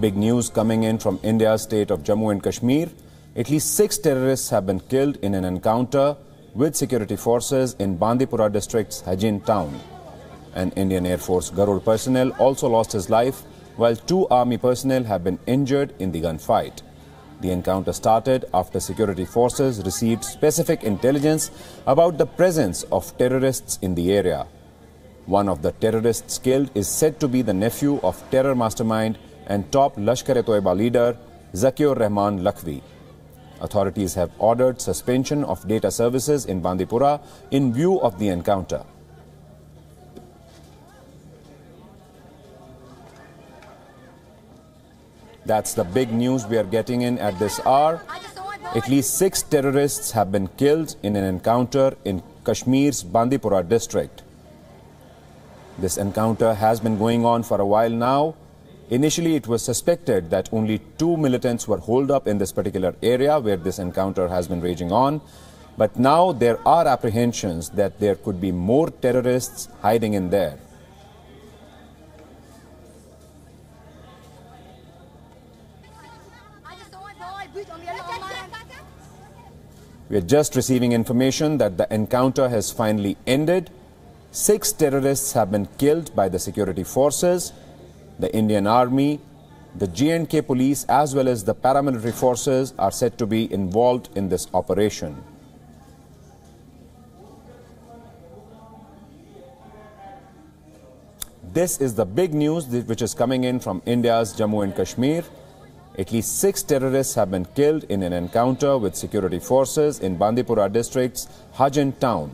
Big news coming in from India's state of Jammu and Kashmir. At least 6 terrorists have been killed in an encounter with security forces in Bandipora district's Hajin town. An Indian Air Force Garud personnel also lost his life, while 2 army personnel have been injured in the gunfight. The encounter started after security forces received specific intelligence about the presence of terrorists in the area. One of the terrorists killed is said to be the nephew of terror mastermind and top Lashkar-e-Toiba leader Zakiur Rahman Lakhvi. Authorities have ordered suspension of data services in Bandipora in view of the encounter. That's the big news we are getting in at this hour. At least 6 terrorists have been killed in an encounter in Kashmir's Bandipora district. This encounter has been going on for a while now. Initially, it was suspected that only 2 militants were holed up in this particular area where this encounter has been raging on. But now there are apprehensions that there could be more terrorists hiding in there. We are just receiving information that the encounter has finally ended. 6 terrorists have been killed by the security forces. The Indian Army, the J&K police as well as the paramilitary forces are said to be involved in this operation. This is the big news which is coming in from India's Jammu and Kashmir. At least 6 terrorists have been killed in an encounter with security forces in Bandipora district's Hajin town.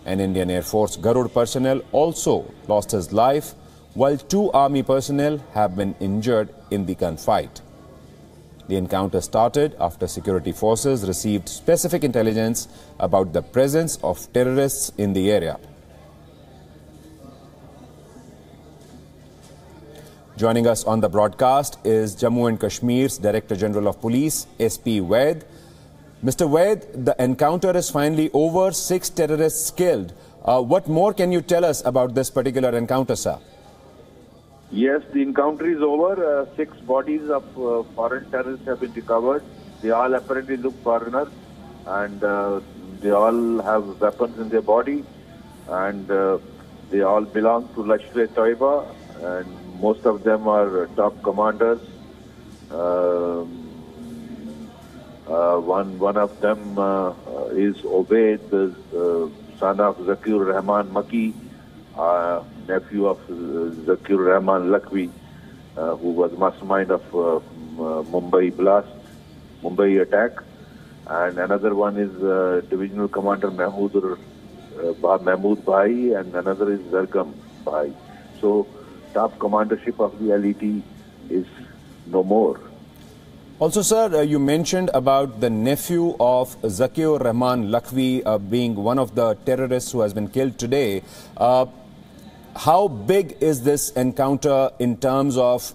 An Indian Air Force Garud personnel also lost his life, while 2 army personnel have been injured in the gunfight. The encounter started after security forces received specific intelligence about the presence of terrorists in the area. Joining us on the broadcast is Jammu and Kashmir's Director General of Police, SP Obaid. Mr. Obaid, the encounter is finally over, 6 terrorists killed. What more can you tell us about this particular encounter, sir? Yes, the encounter is over. 6 bodies of foreign terrorists have been recovered. They all apparently look foreigners and they all have weapons in their body and they all belong to Lashkar-e-Toiba and most of them are top commanders. One of them is Obaid, son of Zakiur Rahman Maki, nephew of Zakiur Rahman Lakhvi, who was mastermind of Mumbai attack. And another one is Divisional Commander Mahmood Bhai, and another is Zargam Bhai. So, top commandership of the LET is no more. Also, sir, you mentioned about the nephew of Zakiur Rahman Lakhvi being one of the terrorists who has been killed today. How big is this encounter in terms of,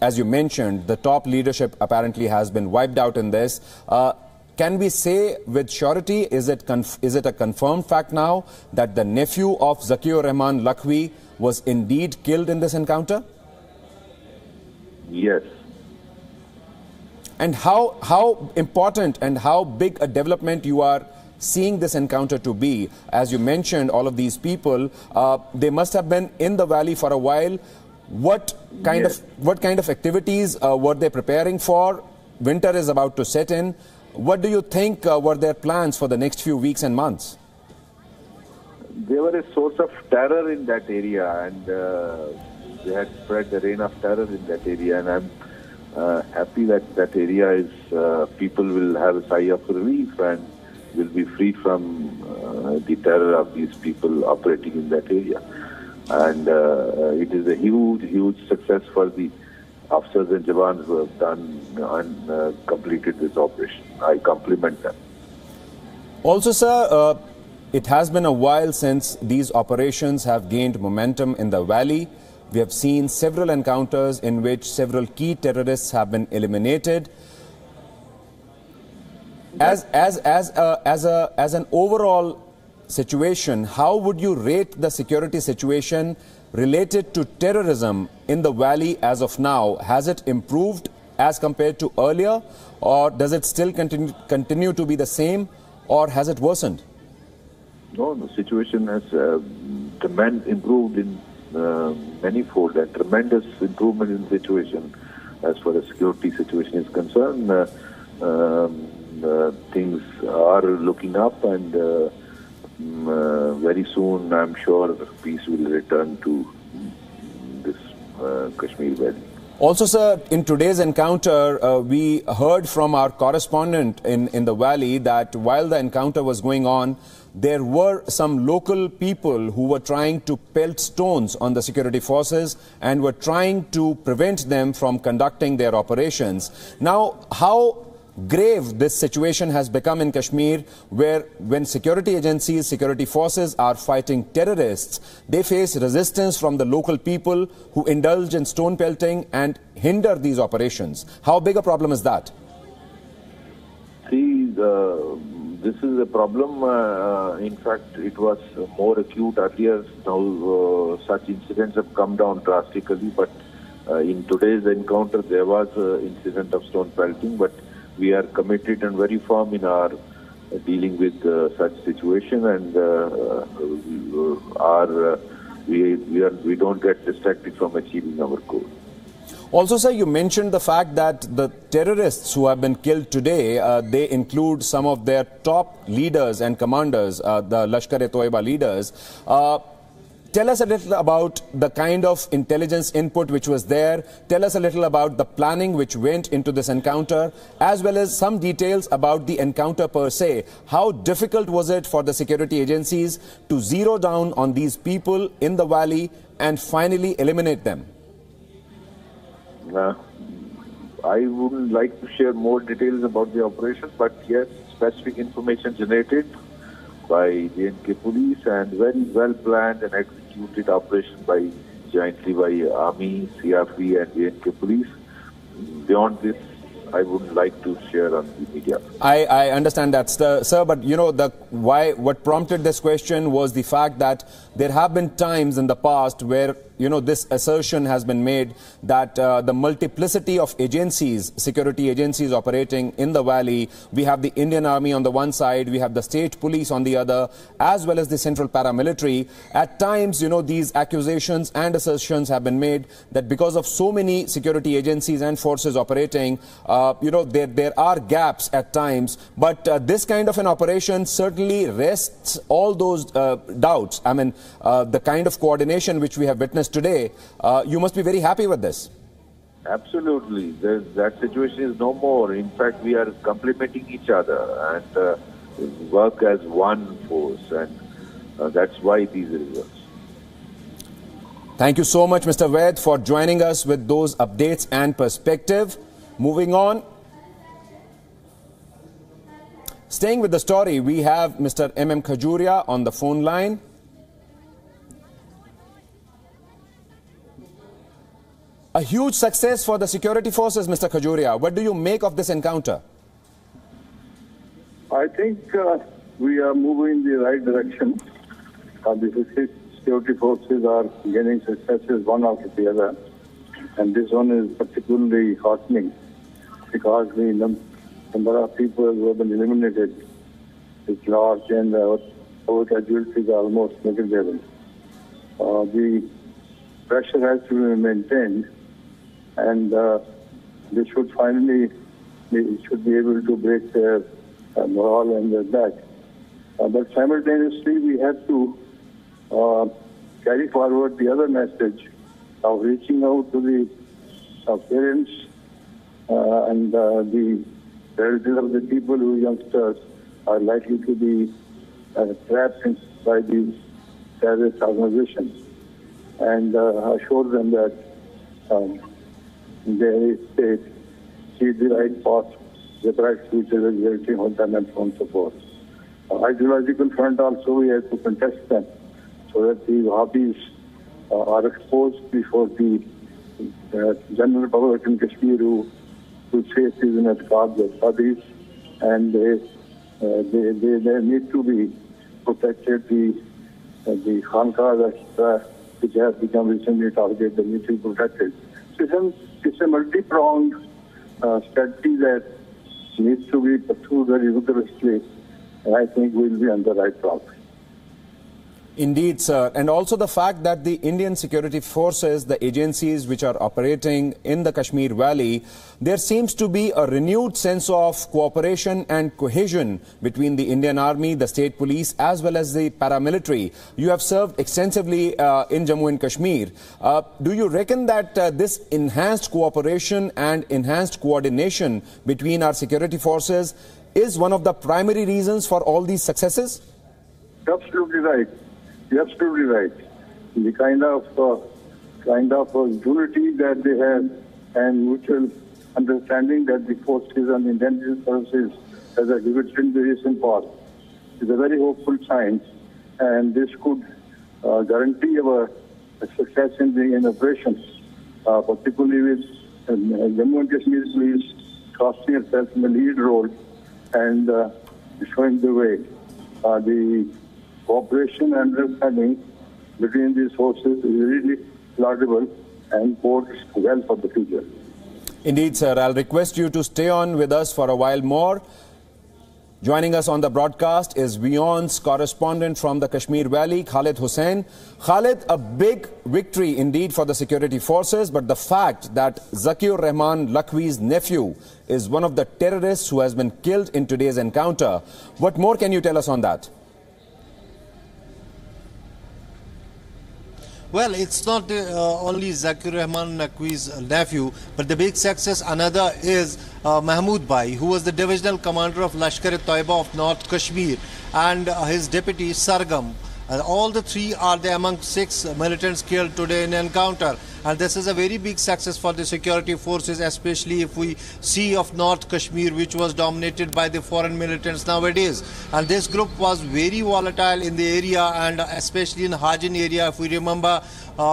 as you mentioned, the top leadership apparently has been wiped out in this. Can we say with surety, is it a confirmed fact now that the nephew of Zakiur Rahman Lakhvi was indeed killed in this encounter? Yes. And how important and how big a development you are seeing this encounter to be? As you mentioned, all of these people, they must have been in the valley for a while. What kind of activities were they preparing for? Winter is about to set in. What do you think were their plans for the next few weeks and months? They were a source of terror in that area, and they had spread the reign of terror in that area. And I'm happy that that area is, people will have a sigh of relief and will be free from the terror of these people operating in that area. And it is a huge success for the officers and jawans who have done and completed this operation. I compliment them. Also, sir, it has been a while since these operations have gained momentum in the valley. We have seen several encounters in which several key terrorists have been eliminated. As an overall situation, how would you rate the security situation related to terrorism in the valley as of now? Has it improved as compared to earlier, or does it still continue to be the same, or has it worsened? No, the situation has improved in many fold, and tremendous improvement in the situation as far as security situation is concerned. Things are looking up, and very soon I'm sure peace will return to this Kashmir Valley. Also, sir, in today's encounter, we heard from our correspondent in the valley that while the encounter was going on, there were some local people who were trying to pelt stones on the security forces and were trying to prevent them from conducting their operations. Now, how grave this situation has become in Kashmir, where when security agencies, security forces are fighting terrorists, they face resistance from the local people who indulge in stone pelting and hinder these operations. How big a problem is that? See, this is a problem. In fact, it was more acute earlier. Now, such incidents have come down drastically, but in today's encounter, there was an incident of stone pelting, but we are committed and very firm in our dealing with such situation, and we don't get distracted from achieving our goal. Also, sir, you mentioned the fact that the terrorists who have been killed today, they include some of their top leaders and commanders, the Lashkar-e-Toiba leaders. Tell us a little about the kind of intelligence input which was there. Tell us a little about the planning which went into this encounter, as well as some details about the encounter per se. How difficult was it for the security agencies to zero down on these people in the valley and finally eliminate them? I wouldn't like to share more details about the operation, but yes, specific information generated by J&K police and very well planned and executed operation jointly by Army, CRP and J&K police. Beyond this, I wouldn't like to share on the media. I understand that, sir, but you know, what prompted this question was the fact that there have been times in the past where, you know, this assertion has been made that the multiplicity of agencies, security agencies operating in the valley, we have the Indian Army on the one side, we have the state police on the other, as well as the central paramilitary. At times, you know, these accusations and assertions have been made that because of so many security agencies and forces operating, you know, there are gaps at times. But this kind of an operation certainly rests all those doubts. I mean, the kind of coordination which we have witnessed today, you must be very happy with this. Absolutely. That situation is no more. In fact, we are complementing each other and work as one force, and that's why these results. Thank you so much, Mr. Vaid, for joining us with those updates and perspective. Moving on. Staying with the story, we have Mr. M.M. Khajuria on the phone line. A huge success for the security forces, Mr. Khajuria. What do you make of this encounter? I think we are moving in the right direction. The security forces are gaining successes one after the other. And this one is particularly heartening because the number of people who have been eliminated is large and our casualties are almost negligible. The pressure has to be maintained, and they should finally be able to break their morale and their back. But simultaneously, we have to carry forward the other message of reaching out to the parents and the relatives of the people who youngsters are likely to be trapped by these terrorist organizations, and assure them that they see the right path, the right future is waiting on them, and so on and so forth. Ideological front also, we have to contest them so that the hobbies are exposed before the general public in Kashmir who say season at cards or studies, and they need to be protected. The Khanqahs, which have become recently targeted, the need to be protected. So it's a multi-pronged strategy that needs to be pursued very vigorously, and I think we'll be on the right track. Indeed, sir. And also the fact that the Indian security forces, the agencies which are operating in the Kashmir Valley, there seems to be a renewed sense of cooperation and cohesion between the Indian Army, the state police, as well as the paramilitary. You have served extensively in Jammu and Kashmir. Do you reckon that this enhanced cooperation and enhanced coordination between our security forces is one of the primary reasons for all these successes? Absolutely right. You're absolutely right. The kind of unity that they have and mutual understanding that the forces and intelligence services has exhibited in the recent past is a very hopeful sign, and this could guarantee our success in operations, particularly with Jammu and Kashmir police casting itself in the lead role and showing the way. The cooperation and understanding between these forces is really laudable and bodes well for the future. Indeed, sir. I'll request you to stay on with us for a while more. Joining us on the broadcast is WION's correspondent from the Kashmir Valley, Khalid Hussain. Khalid, a big victory indeed for the security forces, but the fact that Zakiur Rahman Lakhvi's nephew is one of the terrorists who has been killed in today's encounter. What more can you tell us on that? Well, it's not only Zakiur Rahman Lakhvi's nephew, but the big success another is Mahmood Bhai, who was the divisional commander of Lashkar-e-Toiba of North Kashmir, and his deputy Sargam. All the three are among 6 militants killed today in encounter. And this is a very big success for the security forces, especially if we see of North Kashmir, which was dominated by the foreign militants nowadays. And this group was very volatile in the area, and especially in Hajin area. If we remember,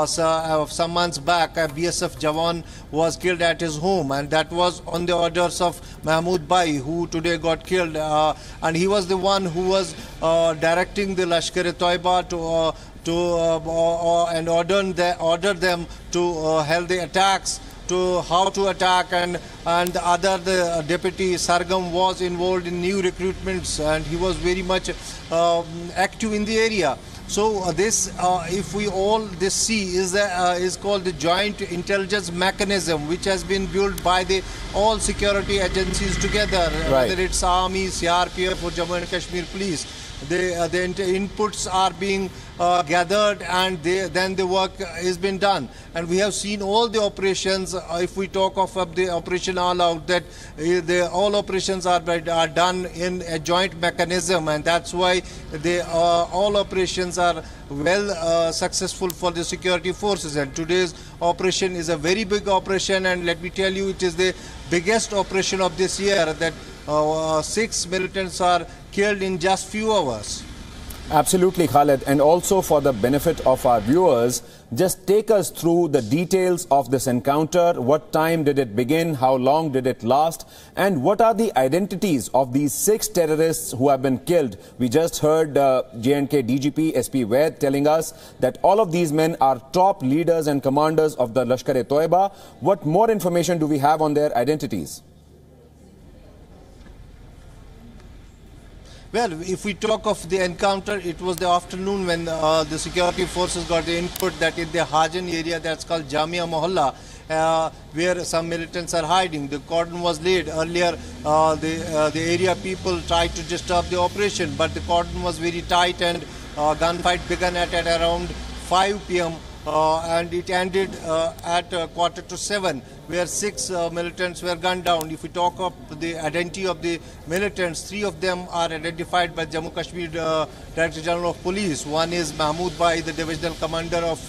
some months back, a BSF Jawan was killed at his home, and that was on the orders of Mahmood Bhai, who today got killed. And he was the one who was directing the Lashkar-e-Toiba and ordered them to help the attacks, to how to attack, and the deputy Sargam was involved in new recruitments, and he was very much active in the area. So this, if we all this see, is called the joint intelligence mechanism, which has been built by the all security agencies together, right. Whether it's Army, CRPF, or Jammu and Kashmir Police. The inputs are being gathered, and then the work is been done. And we have seen all the operations. If we talk of the Operation All Out, that all operations are done in a joint mechanism, and that's why all operations are well successful for the security forces. And today's operation is a very big operation, and let me tell you, it is the biggest operation of this year, that 6 militants are killed in just few hours. Absolutely, Khalid. And also for the benefit of our viewers, just take us through the details of this encounter. What time did it begin? How long did it last? And what are the identities of these 6 terrorists who have been killed? We just heard J&K DGP SP Vaid telling us that all of these men are top leaders and commanders of the Lashkar-e-Toiba. What more information do we have on their identities? Well, if we talk of the encounter, it was the afternoon when the security forces got the input that in the Hajin area, that's called Jamia Mohalla, where some militants are hiding. The cordon was laid. Earlier, the area people tried to disturb the operation, but the cordon was very tight, and gunfight began at around 5 p.m. And it ended at 6:15, where 6 militants were gunned down. If we talk of the identity of the militants, 3 of them are identified by Jammu Kashmir Director General of Police. One is Mahmood Bhai, the divisional commander of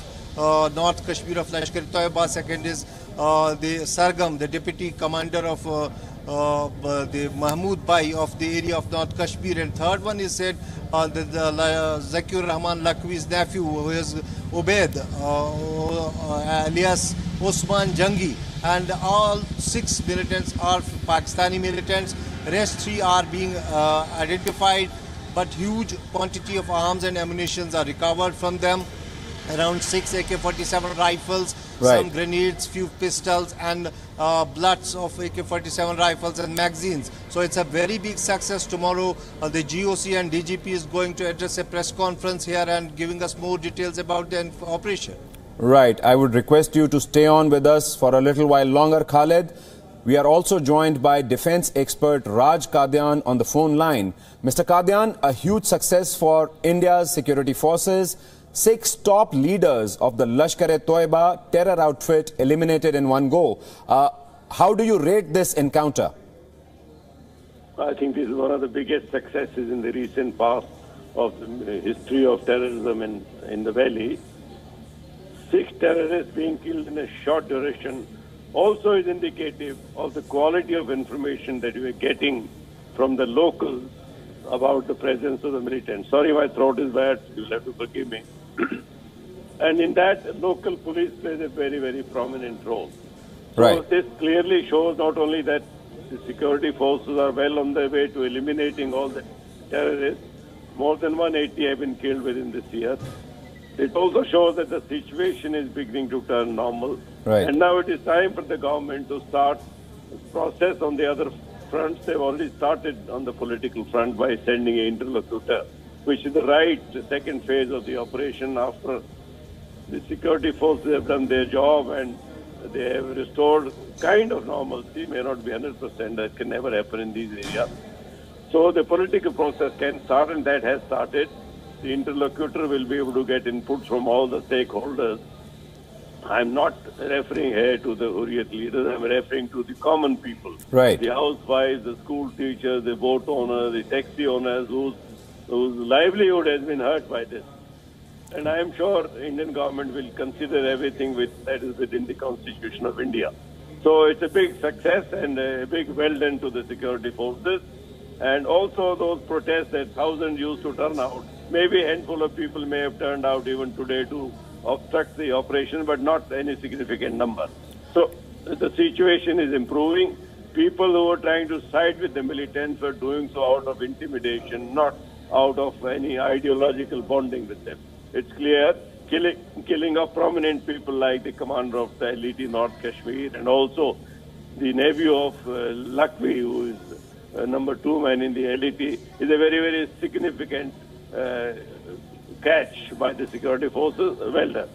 North Kashmir of Lashkar-e-Toiba. Second is the Sargam, the deputy commander of the Mahmood Bhai of the area of North Kashmir. And third one is said the Zakiur Rahman Lakhvi's nephew, who is Obaid, alias Osman Jangi. And all 6 militants are Pakistani militants. Rest 3 are being identified, but huge quantity of arms and ammunition are recovered from them. around 6 AK-47 rifles, Right. some grenades, few pistols, and bloods of AK-47 rifles and magazines. So it's a very big success. Tomorrow, the GOC and DGP is going to address a press conference here and giving us more details about the operation. Right. I would request you to stay on with us for a little while longer, Khalid. We are also joined by defense expert Raj Kadian on the phone line. Mr. Kadian, a huge success for India's security forces. 6 top leaders of the Lashkar-e-Toiba terror outfit eliminated in one go. How do you rate this encounter? I think this is one of the biggest successes in the recent past of the history of terrorism in the valley. 6 terrorists being killed in a short duration also is indicative of the quality of information that we are getting from the locals about the presence of the militant. Sorry, my throat is bad. You'll have to forgive me. And in that, local police plays a very, very prominent role. So Right. this clearly shows not only that the security forces are well on their way to eliminating all the terrorists. More than 180 have been killed within this year. It also shows that the situation is beginning to turn normal. Right. And now it is time for the government to start the process on the other fronts. They've already started on the political front by sending an interlocutor, which is the second phase of the operation after the security forces have done their job and they have restored kind of normalcy. May not be 100%, that can never happen in these areas. So the political process can start, and that has started. The interlocutor will be able to get inputs from all the stakeholders. I'm not referring here to the Hurriyat leaders, I'm referring to the common people. Right. The housewives, the school teachers, the boat owners, the taxi owners whose livelihood has been hurt by this. And I am sure the Indian government will consider everything that is within the Constitution of India. So it's a big success and a big well done to the security forces. And also those protests that thousands used to turn out, maybe a handful of people may have turned out even today to obstruct the operation, but not any significant number. So the situation is improving. People who are trying to side with the militants are doing so out of intimidation, not out of any ideological bonding with them. It's clear, killing of prominent people like the commander of the LET North Kashmir and also the nephew of Lakhvi, who is number 2 man in the LET, is a very, very significant catch by the security forces. Well done.